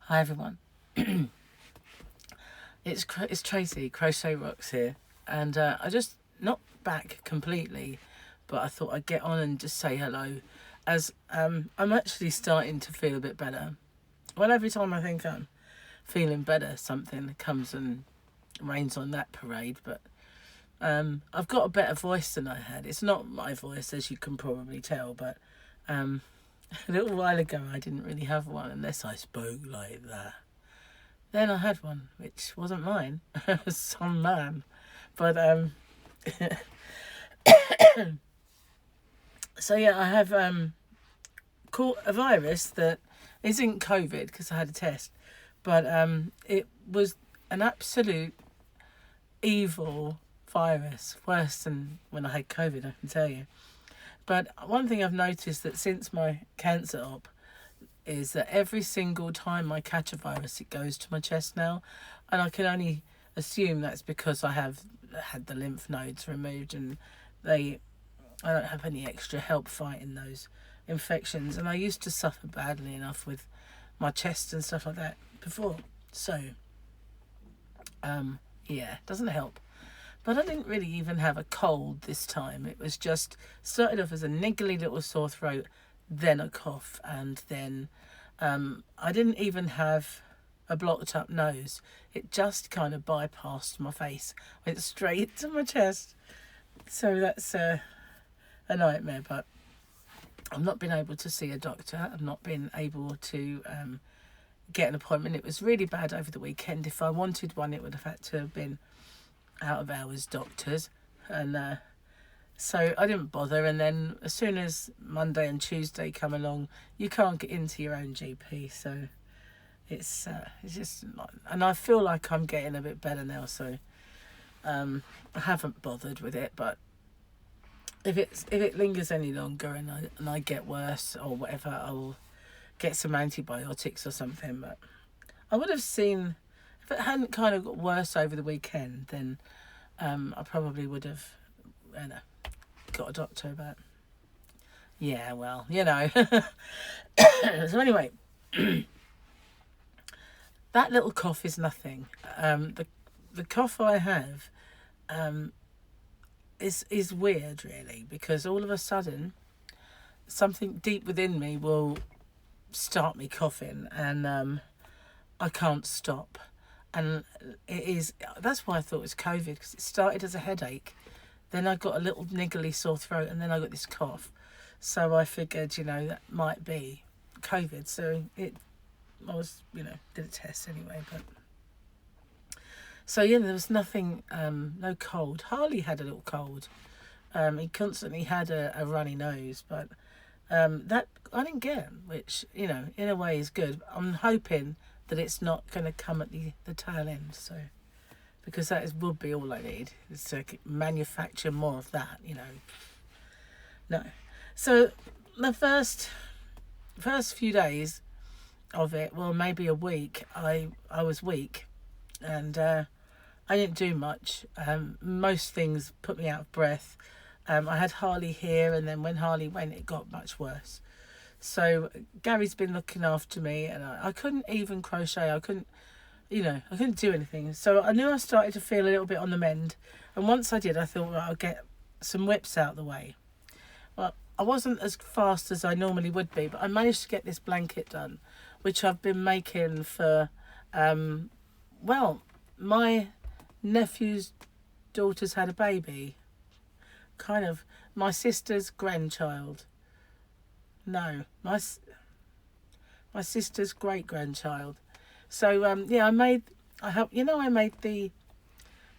Hi everyone, it's Tracy, Crochet Rocks here, and I just, not back completely, but I thought I'd get on and just say hello, as I'm actually starting to feel a bit better. Well, every time I think I'm feeling better, something comes and rains on that parade, but I've got a better voice than I had. It's not my voice, as you can probably tell, but a little while ago I didn't really have one unless I spoke like that. Then I had one, which wasn't mine. It was some man. But so yeah, I have caught a virus that isn't COVID because I had a test, but it was an absolute evil virus, worse than when I had COVID, I can tell you. But one thing I've noticed that since my cancer op is that every single time I catch a virus, it goes to my chest now. And I can only assume that's because I have had the lymph nodes removed and I don't have any extra help fighting those infections. And I used to suffer badly enough with my chest and stuff like that before. So, yeah, it doesn't help. But I didn't really even have a cold this time. It was just, started off as a niggly little sore throat, then a cough, and then I didn't even have a blocked up nose. It just kind of bypassed my face, went straight to my chest. So that's a nightmare, but I've not been able to see a doctor. I've not been able to get an appointment. It was really bad over the weekend. If I wanted one, it would have had to have been out of hours doctors, and so I didn't bother. And then as soon as Monday and Tuesday come along, you can't get into your own GP, so it's just not, and I feel like I'm getting a bit better now, so I haven't bothered with it. But if it lingers any longer and I get worse or whatever, I'll get some antibiotics or something. But I would have seen, if it hadn't kind of got worse over the weekend, then I probably would have, got a doctor about. Yeah, well, So anyway, that little cough is nothing. The cough I have is weird, really, because all of a sudden something deep within me will start me coughing, and I can't stop. And that's why I thought it was COVID, because it started as a headache, then I got a little niggly sore throat, and then I got this cough. So I figured, that might be COVID. So I was, did a test anyway. But so yeah, there was nothing, no cold. Harley had a little cold. He constantly had a runny nose, but that I didn't get, which, in a way is good. I'm hoping that it's not going to come at the tail end, so, because would be all I need, is to manufacture more of that, No. So the first few days of it, well, maybe a week, I was weak, and I didn't do much. Most things put me out of breath. I had Harley here, and then when Harley went, it got much worse. So Gary's been looking after me, and I couldn't even crochet. I couldn't do anything. So I knew I started to feel a little bit on the mend. And once I did, I thought, well, I'll get some whips out of the way. Well, I wasn't as fast as I normally would be, but I managed to get this blanket done, which I've been making for, my nephew's daughter's had a baby. Kind of my sister's grandchild. No, my sister's great-grandchild. So, I made the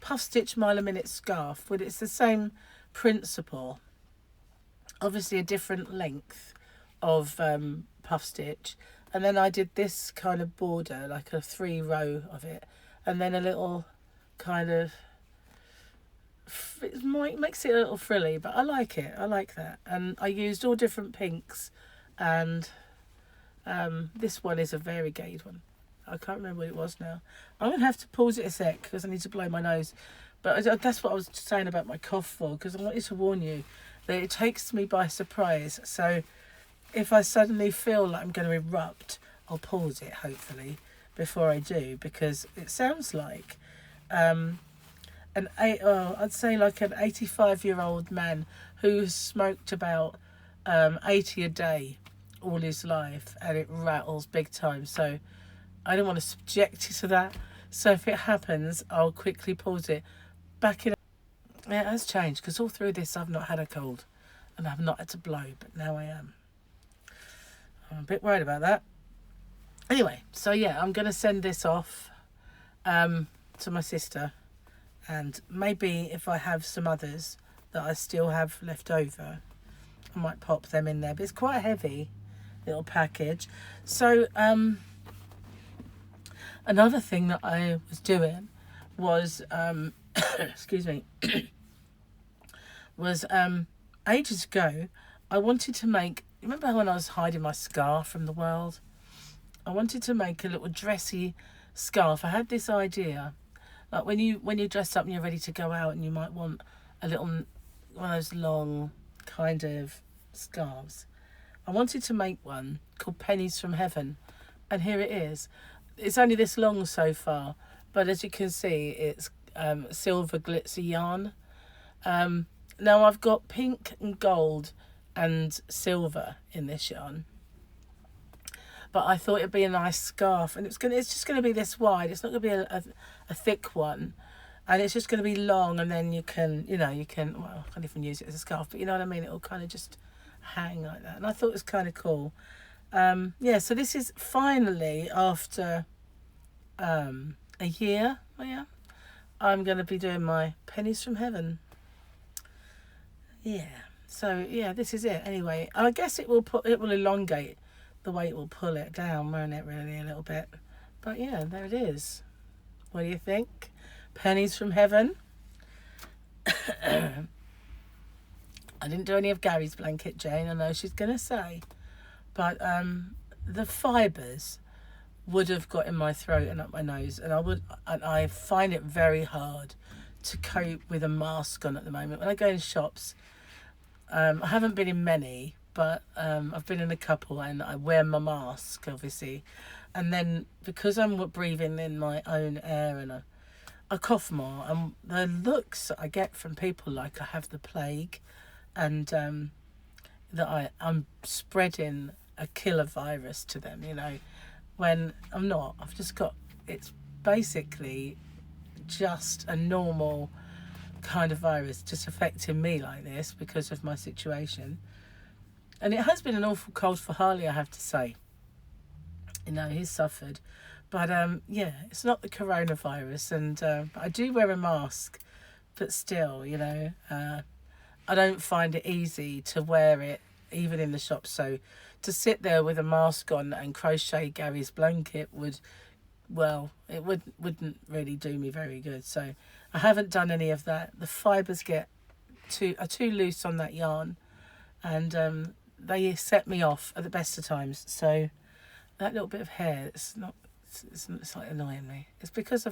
puff stitch mile a minute scarf, but it's the same principle. Obviously a different length of puff stitch. And then I did this kind of border, like a 3-row of it. And then a little kind of, it makes it a little frilly, but I like it. I like that. And I used all different pinks, and this one is a variegated one. I can't remember what it was now. I'm going to have to pause it a sec because I need to blow my nose. But that's what I was saying about my cough for, because I wanted to warn you that it takes me by surprise. So if I suddenly feel like I'm going to erupt, I'll pause it hopefully before I do, because it sounds like I'd say like an 85-year-old man who smoked about 80 a day all his life, and it rattles big time. So I don't want to subject you to that. So if it happens, I'll quickly pause it. Back in. Yeah, it has changed, because all through this I've not had a cold and I've not had to blow, but now I am. I'm a bit worried about that. Anyway, so yeah, I'm going to send this off to my sister, and maybe if I have some others that I still have left over, I might pop them in there. But it's quite a heavy little package. So another thing that I was doing was excuse me, was ages ago I wanted to make, remember when I was hiding my scarf from the world? I wanted to make a little dressy scarf. I had this idea, like when you dress up and you're ready to go out, and you might want a little one of those long kind of scarves. I wanted to make one called Pennies from Heaven, and here it is. It's only this long so far, but as you can see, it's silver glitzy yarn. Now I've got pink and gold and silver in this yarn, but I thought it'd be a nice scarf, and it's just gonna be this wide. It's not gonna be a thick one, and it's just gonna be long, and then you can well, I can't even use it as a scarf, but you know what I mean. It'll kind of just hang like that, and I thought it was kind of cool. Yeah, so this is finally after a year. Oh yeah, I'm gonna be doing my Pennies from Heaven. Yeah, so yeah, this is it. Anyway, I guess it will elongate the way it will pull it down, won't it, really, a little bit? But yeah, there it is. What do you think? Pennies from Heaven. I didn't do any of Gary's blanket, Jane. I know she's gonna say, but the fibres would have got in my throat and up my nose, and I find it very hard to cope with a mask on at the moment. When I go in shops, I haven't been in many, but I've been in a couple, and I wear my mask, obviously. And then because I'm breathing in my own air, and I cough more, and the looks I get from people like I have the plague, and that I'm spreading a killer virus to them, when I'm not. It's basically just a normal kind of virus just affecting me like this because of my situation. And it has been an awful cold for Harley, I have to say. He's suffered. But yeah, it's not the coronavirus, and I do wear a mask, but still, I don't find it easy to wear it even in the shop. So to sit there with a mask on and crochet Gary's blanket wouldn't really do me very good. So I haven't done any of that. The fibres are too loose on that yarn, and they set me off at the best of times. So that little bit of hair, it's like annoying me. It's because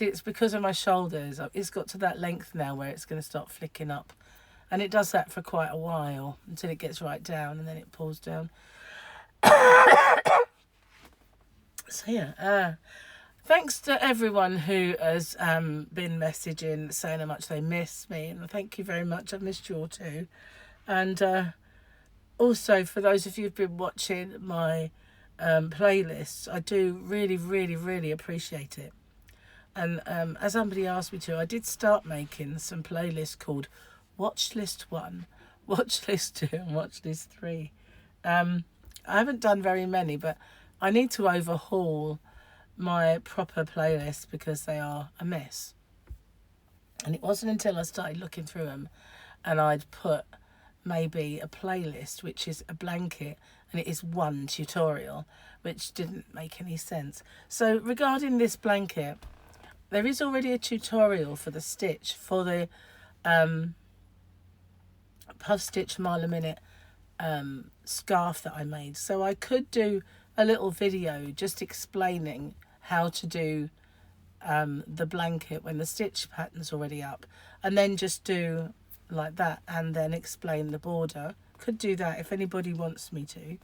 it's because of my shoulders. It's got to that length now where it's going to start flicking up, and it does that for quite a while until it gets right down, and then it pulls down. So yeah, thanks to everyone who has been messaging saying how much they miss me, and thank you very much. I've missed you all too. And also for those of you who've been watching my playlists, I do really, really, really appreciate it. And as somebody asked me to, I did start making some playlists called Watch List 1, Watch List 2 and Watch List 3. I haven't done very many, but I need to overhaul my proper playlists because they are a mess. And it wasn't until I started looking through them and I'd put maybe a playlist which is a blanket and it is one tutorial, which didn't make any sense. So regarding this blanket, there is already a tutorial for the stitch for the puff stitch mile a minute scarf that I made. So I could do a little video just explaining how to do the blanket when the stitch pattern's already up, and then just do like that and then explain the border. Could do that if anybody wants me to.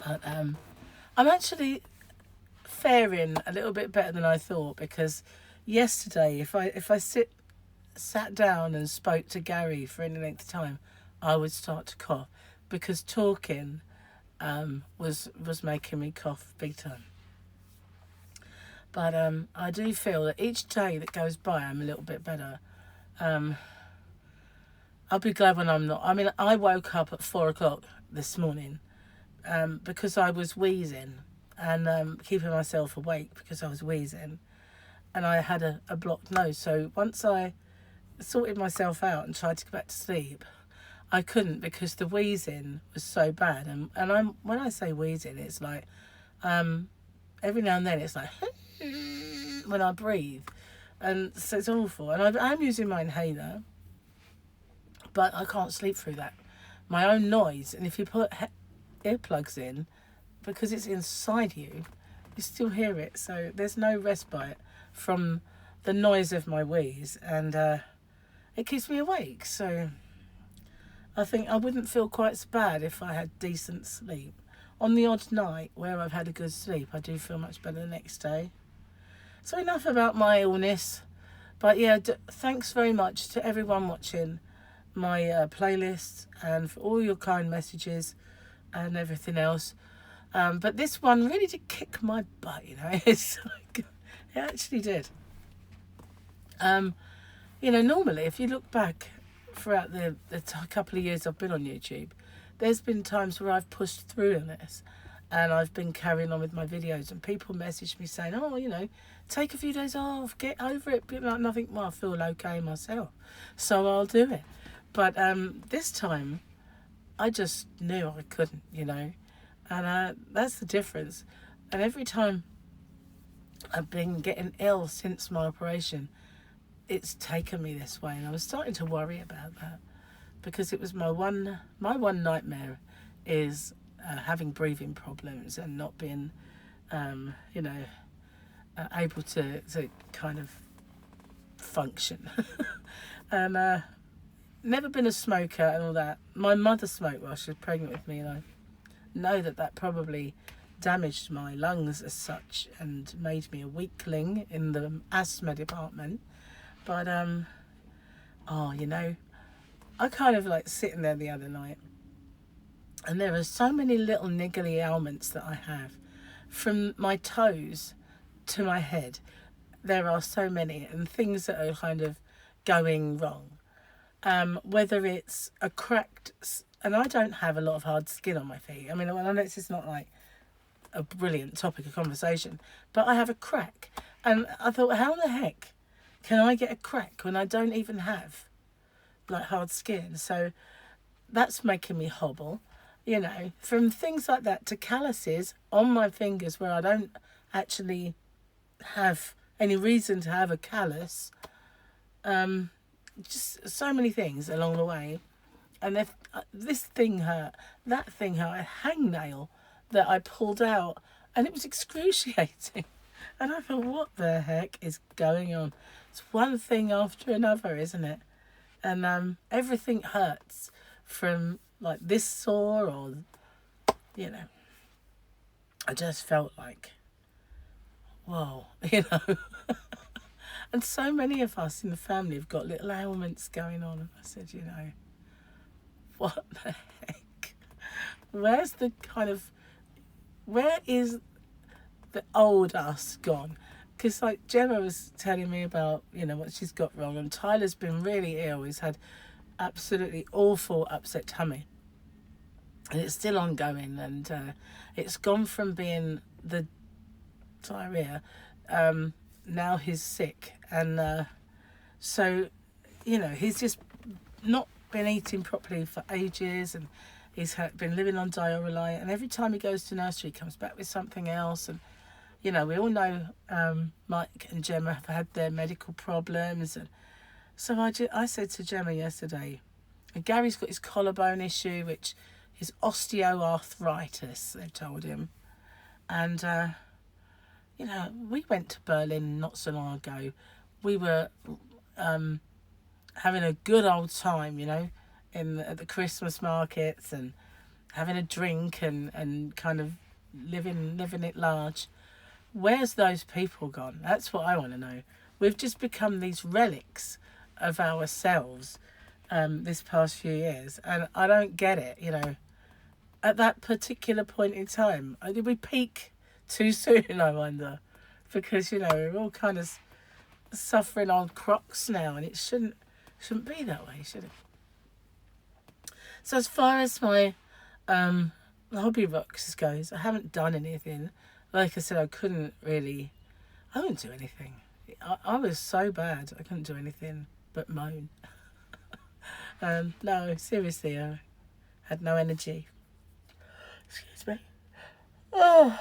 But I'm actually faring a little bit better than I thought, because yesterday, if I sat down and spoke to Gary for any length of time, I would start to cough, because talking was making me cough big time. But I do feel that each day that goes by, I'm a little bit better. I'll be glad when I'm not. I mean, I woke up at 4 o'clock this morning because I was wheezing and keeping myself awake because I was wheezing, and I had a blocked nose. So once I sorted myself out and tried to go back to sleep, I couldn't, because the wheezing was so bad. And when I say wheezing, it's like every now and then it's like when I breathe, and so it's awful. And I'm using my inhaler, but I can't sleep through that. My own noise, and if you put earplugs in, because it's inside you, you still hear it. So there's no respite from the noise of my wheeze, and it keeps me awake. So I think I wouldn't feel quite so bad if I had decent sleep. On the odd night where I've had a good sleep, I do feel much better the next day. So enough about my illness. But yeah, thanks very much to everyone watching my playlist, and for all your kind messages and everything else. But this one really did kick my butt, you know. It's like, it actually did. You know, normally if you look back throughout the couple of years I've been on YouTube, there's been times where I've pushed through on this and I've been carrying on with my videos, and people message me saying, oh, you know, take a few days off, get over it. But like, nothing, well, I feel okay myself, so I'll do it. But this time I just knew I couldn't, you know, and that's the difference. And every time I've been getting ill since my operation, it's taken me this way, and I was starting to worry about that, because it was my one nightmare is having breathing problems and not being, you know, able to kind of function. And never been a smoker and all that. My mother smoked while she was pregnant with me, and I know that probably damaged my lungs as such and made me a weakling in the asthma department. But oh, you know, I kind of like sitting there the other night, and there are so many little niggly ailments that I have, from my toes to my head. There are so many, and things that are kind of going wrong. Whether it's a cracked, and I don't have a lot of hard skin on my feet. I mean, I know this is not like a brilliant topic of conversation, but I have a crack, and I thought, how the heck can I get a crack when I don't even have like hard skin? So that's making me hobble, you know, from things like that to calluses on my fingers where I don't actually have any reason to have a callus. Just so many things along the way. And if this thing hurt, that thing hurt, a hangnail that I pulled out, and it was excruciating. And I thought, what the heck is going on? It's one thing after another, isn't it? And everything hurts, from like this sore, or, you know, I just felt like, whoa, you know. And so many of us in the family have got little ailments going on. And I said, you know, what the heck? Where is the old us gone? Because like Gemma was telling me about, you know, what she's got wrong, and Tyler's been really ill. He's had absolutely awful upset tummy, and it's still ongoing, and it's gone from being the diarrhea, now he's sick, and so, you know, he's just not been eating properly for ages, and he's been living on Diorolite, and every time he goes to nursery he comes back with something else. And you know, we all know Mike and Gemma have had their medical problems, and so I said to Gemma yesterday, Gary's got his collarbone issue, which is osteoarthritis, they've told him. And you know, we went to Berlin not so long ago. We were having a good old time, you know, at the Christmas markets, and having a drink and kind of living it large. Where's those people gone? That's what I want to know. We've just become these relics of ourselves this past few years, and I don't get it, you know. At that particular point in time, did we peak too soon, I wonder? Because, you know, we're all kind of suffering on crocs now, and it shouldn't be that way, should it? So as far as my hobby rocks goes, I haven't done anything. Like I said, I couldn't do anything. I was so bad, I couldn't do anything but moan. No, seriously, I had no energy. Excuse me. Oh,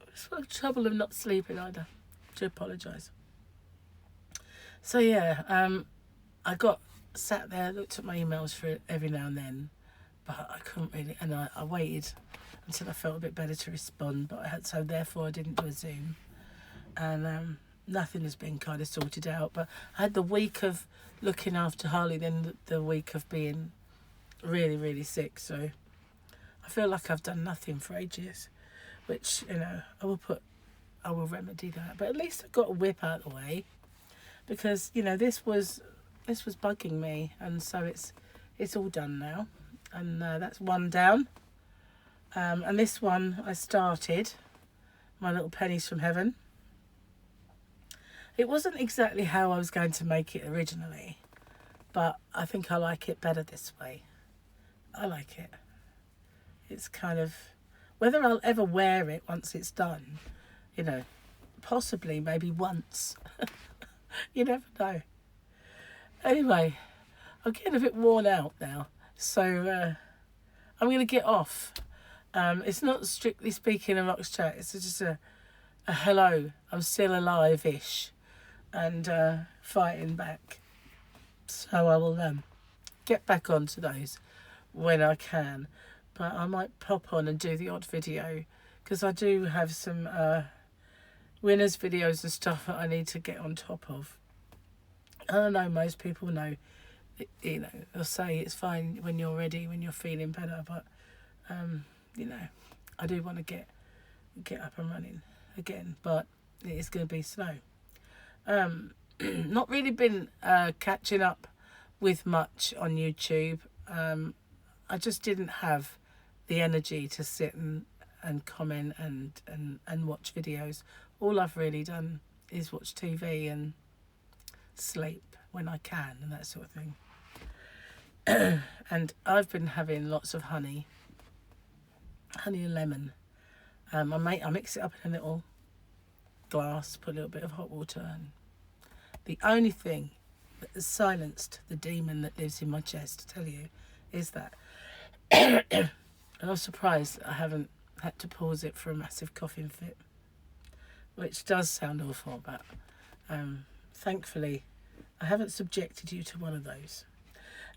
it's the trouble of not sleeping either. Do apologise. So yeah, I got sat there, looked at my emails for every now and then, but I couldn't really, and I waited until I felt a bit better to respond, but so therefore I didn't do a Zoom, and nothing has been kind of sorted out. But I had the week of looking after Harley, then the week of being really, really sick, so I feel like I've done nothing for ages, which, you know, I will remedy that. But at least I got a whip out of the way, because, you know, this was bugging me, and so it's all done now, and that's one down. And this one I started, my little pennies from heaven. It wasn't exactly how I was going to make it originally, but I think I like it better this way. I like it. It's kind of, whether I'll ever wear it once it's done, you know, possibly maybe once. You never know. Anyway, I'm getting a bit worn out now, so I'm going to get off. It's not strictly speaking a Rocks chat, it's just a hello, I'm still alive-ish, and fighting back. So I will get back onto those when I can, but I might pop on and do the odd video, because I do have some winners videos and stuff that I need to get on top of. I don't know, most people know, you know, they'll say it's fine when you're ready, when you're feeling better, but you know, I do want to get up and running again, but it is going to be slow. Not really been catching up with much on YouTube. I just didn't have the energy to sit and comment and watch videos. All I've really done is watch TV and sleep when I can and that sort of thing. And I've been having lots of honey and lemon. I mix it up in a little glass, put a little bit of hot water, and the only thing that has silenced the demon that lives in my chest, I tell you, is that. And I'm surprised that I haven't had to pause it for a massive coughing fit, which does sound awful, but thankfully I haven't subjected you to one of those.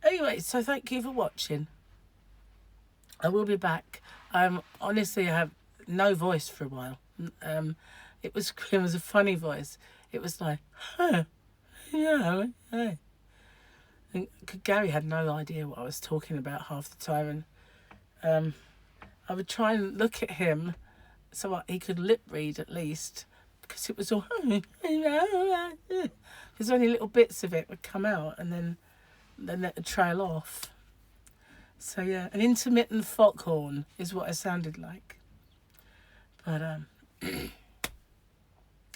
Anyway, so thank you for watching. I will be back. Honestly, I have no voice for a while. It was a funny voice. It was like, huh, yeah, hey. And Gary had no idea what I was talking about half the time, and I would try and look at him so he could lip read at least, because it was all, because only little bits of it would come out, and then let it trail off. So yeah, an intermittent foghorn is what I sounded like. But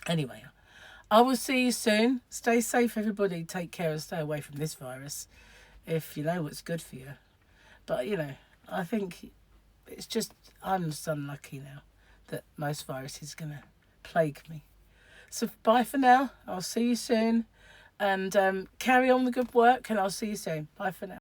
anyway, I will see you soon. Stay safe, everybody. Take care and stay away from this virus, if you know what's good for you. But, you know, I think it's just, I'm just unlucky now that most viruses are going to plague me. So bye for now. I'll see you soon. And carry on the good work, and I'll see you soon. Bye for now.